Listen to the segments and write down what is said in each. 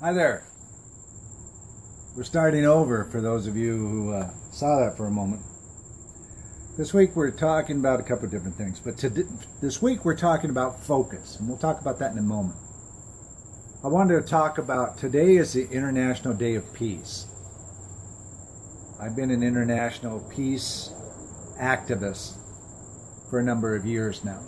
Hi there. We're starting over for those of you who saw that for a moment. This week we're talking about a couple of different things, but this week we're talking about focus, and we'll talk about that in a moment. I wanted to talk about today is the International Day of Peace. I've been an international peace activist for a number of years now.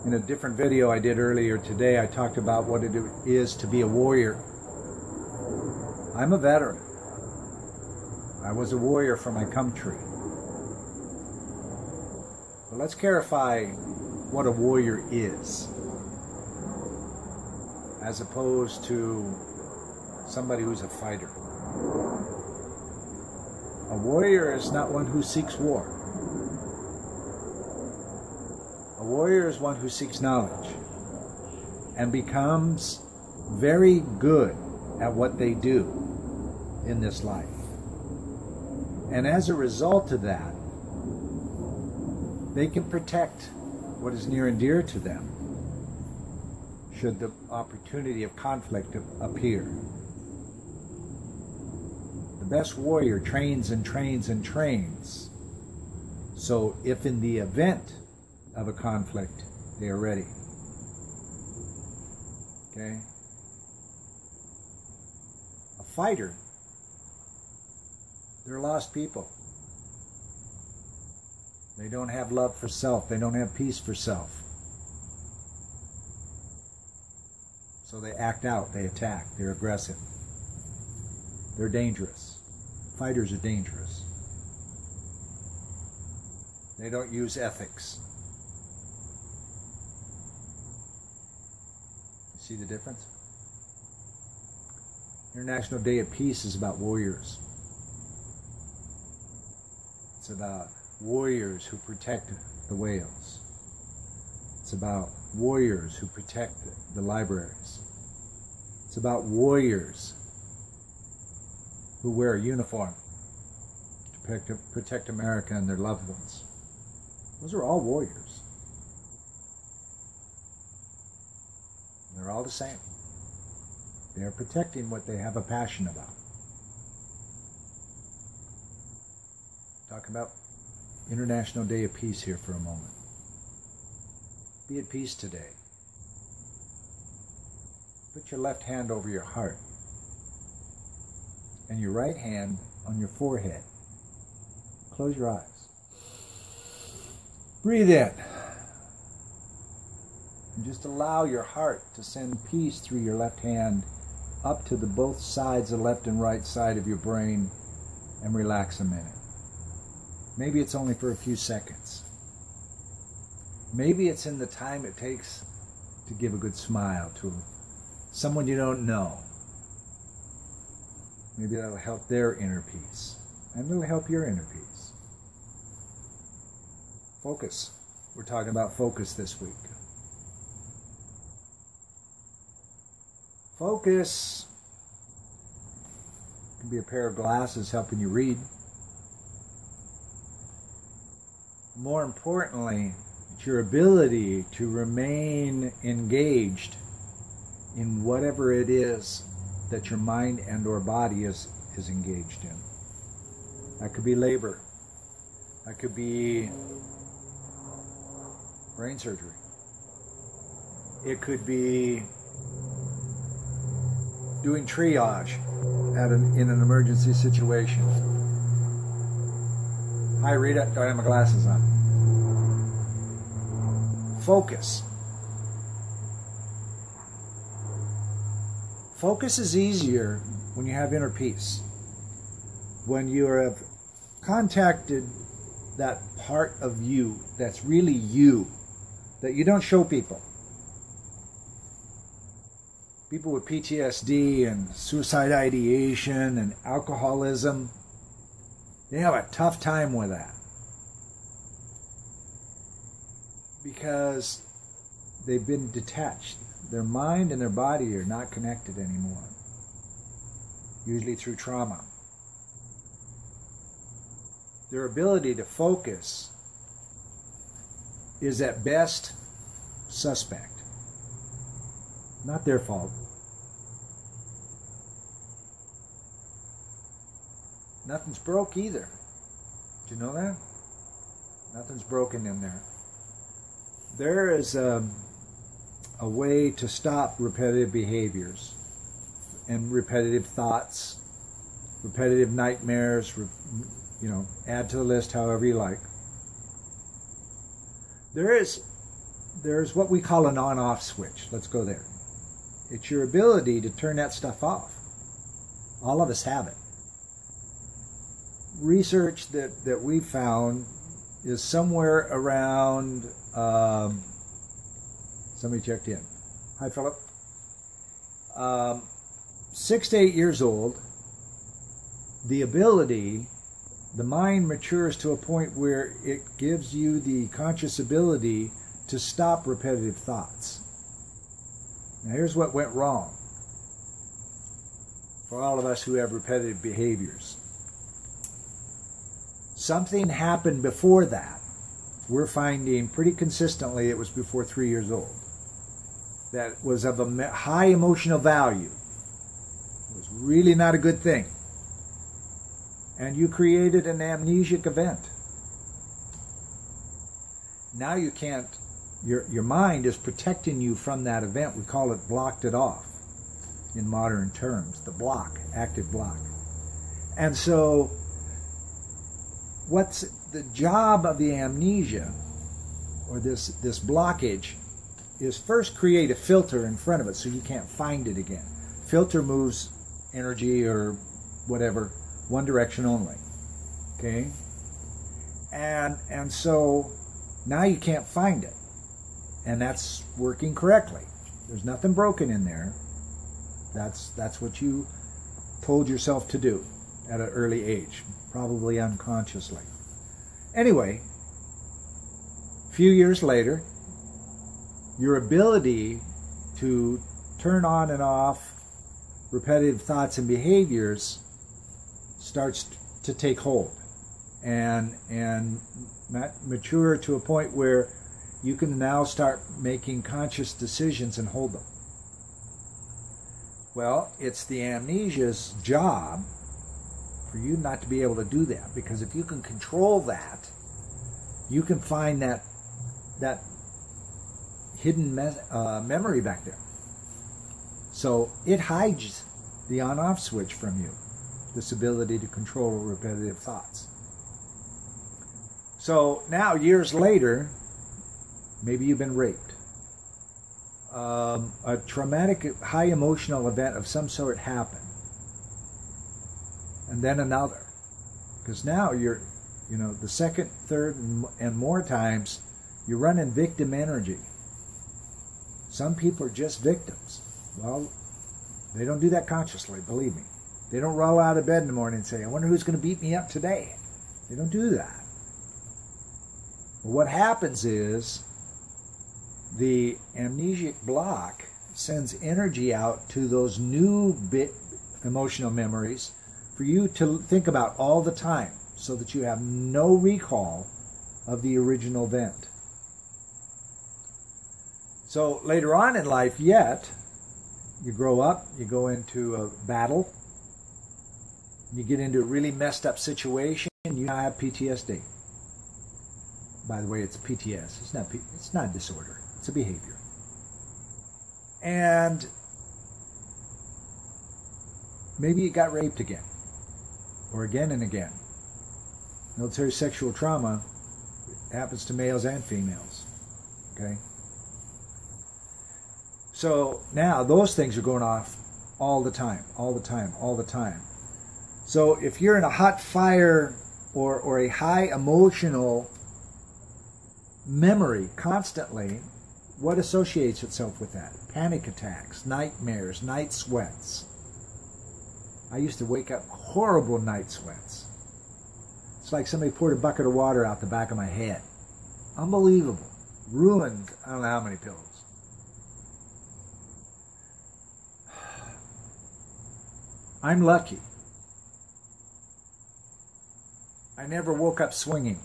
In a different video I did earlier today, I talked about what it is to be a warrior. I'm a veteran. I was a warrior for my country. But let's clarify what a warrior is, as opposed to somebody who's a fighter. A warrior is not one who seeks war. A warrior is one who seeks knowledge and becomes very good at what they do in this life. And as a result of that, they can protect what is near and dear to them should the opportunity of conflict appear. The best warrior trains and trains and trains. So if in the event of a conflict, they are ready. Okay? A fighter, they're lost people. They don't have love for self. They don't have peace for self. So they act out. They attack. They're aggressive. They're dangerous. Fighters are dangerous. They don't use ethics. See the difference? International Day of Peace is about warriors. It's about warriors who protect the whales. It's about warriors who protect the libraries. It's about warriors who wear a uniform to protect America and their loved ones. Those are all warriors. They're all the same. They are protecting what they have a passion about. Talk about International Day of Peace here for a moment. Be at peace today. Put your left hand over your heart and your right hand on your forehead. Close your eyes. Breathe in. And just allow your heart to send peace through your left hand up to both sides, the left and right side of your brain, and relax a minute. Maybe it's only for a few seconds. Maybe it's in the time it takes to give a good smile to someone you don't know. Maybe that'll help their inner peace, and it'll help your inner peace. Focus. We're talking about focus this week. Focus can be a pair of glasses helping you read. More importantly, it's your ability to remain engaged in whatever it is that your mind and or body is engaged in. That could be labor. That could be brain surgery. It could be doing triage in an emergency situation. Hi Rita, don't have my glasses on. Focus. Focus is easier when you have inner peace. When you have contacted that part of you that's really you, that you don't show people. People with PTSD and suicide ideation and alcoholism, they have a tough time with that. Because they've been detached. Their mind and their body are not connected anymore. Usually through trauma. Their ability to focus is at best suspect. Not their fault. nothing's broke either. Did you know that? Nothing's broken in there. There is a way to stop repetitive behaviors and repetitive thoughts, repetitive nightmares, add to the list however you like. There's what we call an on-off switch. Let's go there. It's your ability to turn that stuff off. All of us have it. Research that we found is somewhere around, somebody checked in. Hi, Philip. 6 to 8 years old, the mind matures to a point where it gives you the conscious ability to stop repetitive thoughts. Now here's what went wrong for all of us who have repetitive behaviors. Something happened before that. We're finding pretty consistently it was before 3 years old. That was of a high emotional value. It was really not a good thing. And you created an amnesic event. Now you can't, your mind is protecting you from that event. We call it blocked it off in modern terms, the block, active block. And so what's the job of the amnesia, or this blockage, is first create a filter in front of it so you can't find it again. Filter moves energy or whatever one direction only. Okay? And so now you can't find it. And that's working correctly. There's nothing broken in there. That's what you told yourself to do at an early age, probably unconsciously. Anyway, a few years later, your ability to turn on and off repetitive thoughts and behaviors starts to take hold and mature to a point where you can now start making conscious decisions and hold them. Well, it's the amnesia's job for you not to be able to do that, because if you can control that, you can find that hidden memory back there. So it hides the on-off switch from you, this ability to control repetitive thoughts. So now, years later, maybe you've been raped. A traumatic, high emotional event of some sort happened. And then another. Because now you're, the second, third, and more times, you're running victim energy. Some people are just victims. Well, they don't do that consciously, believe me. They don't roll out of bed in the morning and say, I wonder who's going to beat me up today. They don't do that. But what happens is the amnesic block sends energy out to those new emotional memories for you to think about all the time, so that you have no recall of the original event. So later on in life, you grow up, you go into a battle, you get into a really messed up situation, and you now have PTSD. By the way, it's PTS. It's not a disorder. It's a behavior. And maybe you got raped again, or again and again. Military sexual trauma happens to males and females. Okay? So now those things are going off all the time, all the time, all the time. So if you're in a hot fire or a high emotional memory constantly, what associates itself with that? Panic attacks, nightmares, night sweats. I used to wake up horrible night sweats. It's like somebody poured a bucket of water out the back of my head. Unbelievable. Ruined I don't know how many pillows. I'm lucky. I never woke up swinging,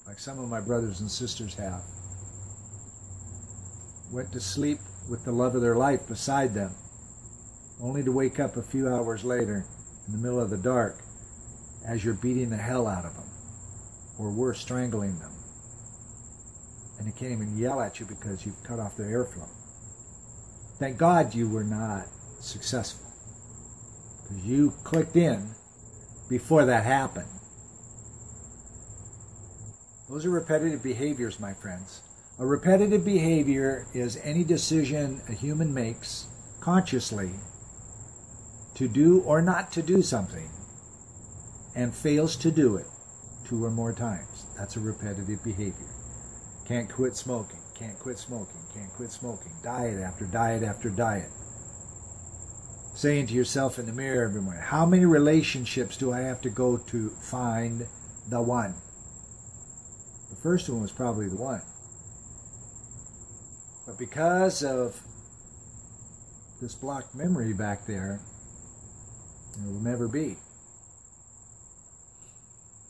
like some of my brothers and sisters have. Went to sleep with the love of their life beside them, only to wake up a few hours later in the middle of the dark as you're beating the hell out of them, or worse, strangling them. And they can't even yell at you because you've cut off their airflow. Thank God you were not successful, because you clicked in before that happened. Those are repetitive behaviors, my friends. A repetitive behavior is any decision a human makes consciously to do or not to do something and fails to do it 2 or more times. That's a repetitive behavior. Can't quit smoking, can't quit smoking, can't quit smoking. Diet after diet after diet. Saying to yourself in the mirror every morning, how many relationships do I have to go to find the one? The first one was probably the one. But because of this blocked memory back there, it will never be.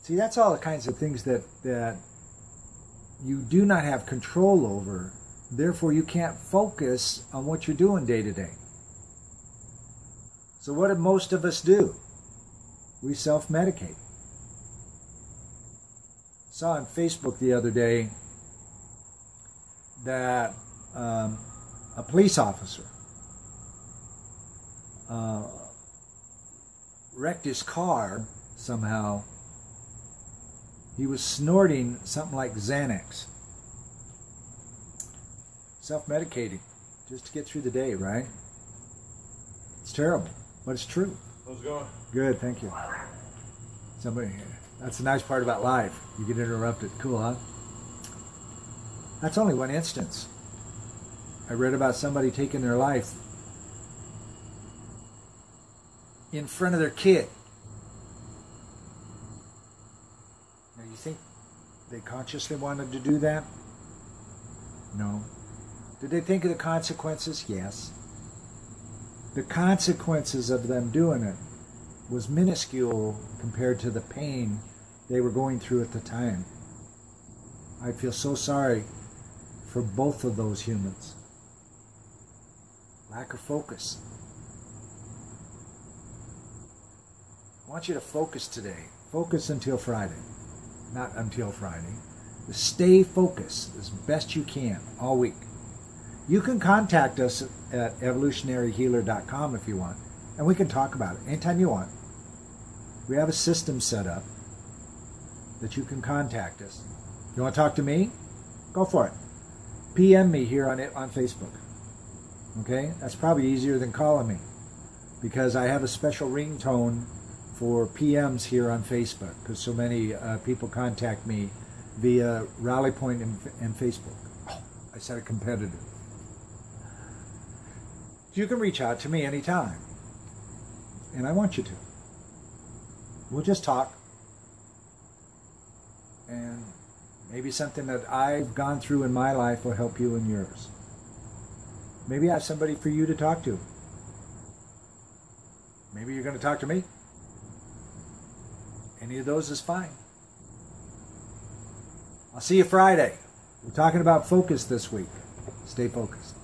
See, that's all the kinds of things that you do not have control over. Therefore, you can't focus on what you're doing day to day. So what do most of us do? We self-medicate. I saw on Facebook the other day that a police officer wrecked his car somehow. He was snorting something like Xanax. Self-medicating just to get through the day, right? It's terrible, but it's true. How's it going? Good, thank you. Somebody, that's the nice part about life. You get interrupted. Cool, huh? That's only one instance. I read about somebody taking their life in front of their kid. Now, you think they consciously wanted to do that? No. Did they think of the consequences? Yes. The consequences of them doing it was minuscule compared to the pain they were going through at the time. I feel so sorry for both of those humans. Lack of focus. I want you to focus today. Focus until Friday. Not until Friday. Stay focused as best you can all week. You can contact us at evolutionaryhealer.com if you want, and we can talk about it anytime you want. We have a system set up that you can contact us. You want to talk to me? Go for it. PM me here on Facebook. Okay? That's probably easier than calling me, because I have a special ringtone for PMs here on Facebook, because so many people contact me via Rally Point and Facebook. Oh, I said a competitive. You can reach out to me anytime, and I want you to. We'll just talk, and maybe something that I've gone through in my life will help you in yours. Maybe I have somebody for you to talk to. Maybe you're going to talk to me. Any of those is fine. I'll see you Friday. We're talking about focus this week. Stay focused.